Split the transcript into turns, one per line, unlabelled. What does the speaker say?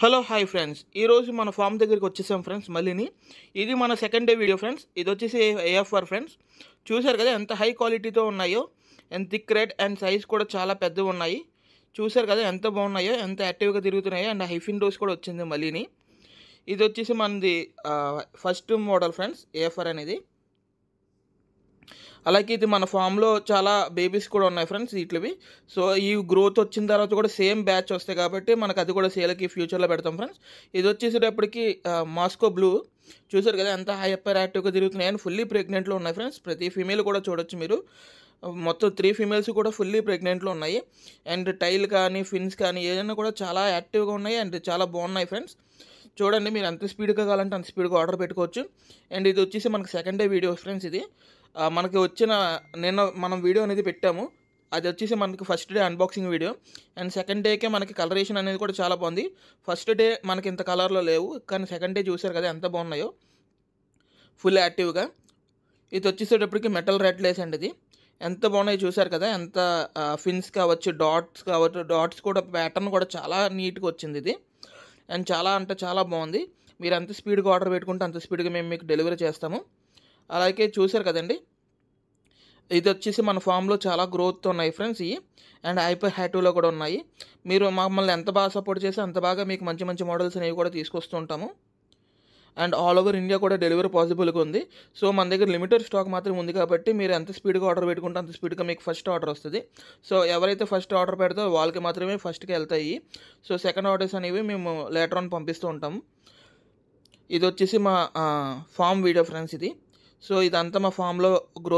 Hello hi friends, ఈరోజు మన form దగ్గరికి వచ్చేసాం ఫ్రెండ్స్. మళ్ళీని ఇది మన సెకండ్ డే వీడియో ఫ్రెండ్స్. ఇది వచ్చేసి ఏఎఫ్ఆర్ ఫ్రెండ్స్. చూశారు కదా ఎంత హై క్వాలిటీతో ఉన్నాయో, ఎంత థిక్ రెడ్ అండ్ సైజ్ కూడా చాలా పెద్దవి ఉన్నాయి. చూశారు కదా ఎంత బాగున్నాయో, ఎంత యాక్టివ్గా తిరుగుతున్నాయో. అండ్ హైఫిన్ డోస్ కూడా వచ్చింది మళ్ళీని. ఇది వచ్చేసి మనది ఫస్ట్ మోడల్ ఫ్రెండ్స్, ఏఎఫ్ఆర్ అనేది. అలాగే ఇది మన ఫామ్లో చాలా బేబీస్ కూడా ఉన్నాయి ఫ్రెండ్స్ వీటివి. సో ఈ గ్రోత్ వచ్చిన తర్వాత కూడా సేమ్ బ్యాచ్ వస్తాయి కాబట్టి మనకు అది కూడా సేల్కి ఫ్యూచర్లో పెడతాం ఫ్రెండ్స్. ఇది వచ్చేసేటప్పటికి మాస్కో బ్లూ. చూసారు కదా ఎంత హైపర్ యాక్టివ్గా తిరుగుతున్నాయి అండ్ ఫుల్లీ ప్రెగ్నెంట్లో ఉన్నాయి ఫ్రెండ్స్. ప్రతి ఫీమేల్ కూడా చూడొచ్చు మీరు. మొత్తం 3 ఫీమేల్స్ కూడా ఫుల్లీ ప్రెగ్నెంట్లో ఉన్నాయి. అండ్ టైల్ కానీ ఫిన్స్ కానీ ఏదైనా కూడా చాలా యాక్టివ్గా ఉన్నాయి అండ్ చాలా బాగున్నాయి ఫ్రెండ్స్. చూడండి, మీరు ఎంత స్పీడ్గా కావాలంటే అంత స్పీడ్గా ఆర్డర్ పెట్టుకోవచ్చు. అండ్ ఇది వచ్చేసి మనకి సెకండ్ డే వీడియో ఫ్రెండ్స్. ఇది మనకి వచ్చిన నిన్న మనం వీడియో అనేది పెట్టాము. అది వచ్చేసి మనకి first day unboxing video. And second decay మనకి కలరేషన్ అనేది కూడా చాలా బాగుంది. ఫస్ట్ డే మనకి ఇంత కలర్లో లేవు, కానీ సెకండ్ డే చూసారు కదా ఎంత బాగున్నాయో ఫుల్ యాక్టివ్గా. ఇది వచ్చేసేటప్పటికి మెటల్ రెడ్ లేస్ అండి. ఇది ఎంత బాగున్నాయో చూసారు కదా. ఎంత ఫిన్స్ కావచ్చు, డాట్స్ కావచ్చు, డాట్స్ కూడా ప్యాటర్న్ కూడా చాలా నీట్గా వచ్చింది ఇది. అండ్ చాలా అంటే చాలా బాగుంది. మీరు ఎంత స్పీడ్గా ఆర్డర్ పెట్టుకుంటే అంత స్పీడ్గా మేము మీకు డెలివరీ చేస్తాము. అలాగే చూసారు కదండి, ఇది వచ్చేసి మన ఫామ్లో చాలా గ్రోత్ ఉన్నాయి ఫ్రెండ్స్ ఇవి. అండ్ హైపర్ హ్యాటూలో కూడా ఉన్నాయి. మీరు మమ్మల్ని ఎంత బాగా సపోర్ట్ చేస్తే అంత బాగా మీకు మంచి మంచి మోడల్స్ అనేవి కూడా తీసుకొస్తూ ఉంటాము. అండ్ ఆల్ ఓవర్ ఇండియా కూడా డెలివరీ పాసిబుల్గా ఉంది. సో మన దగ్గర లిమిటెడ్ స్టాక్ మాత్రం ఉంది కాబట్టి మీరు ఎంత స్పీడ్గా ఆర్డర్ పెట్టుకుంటే అంత స్పీడ్గా మీకు ఫస్ట్ ఆర్డర్ వస్తుంది. సో ఎవరైతే ఫస్ట్ ఆర్డర్ పెడతారో వాళ్ళకి మాత్రమే ఫస్ట్కి వెళ్తాయి. సో సెకండ్ ఆర్డర్స్ అనేవి మేము లేటర్ ఆన్ పంపిస్తూ ఉంటాము. ఇది వచ్చేసి మా ఫామ్ వీడియో ఫ్రెండ్స్ ఇది. సో ఇదంతా మా ఫామ్లో గ్రోత్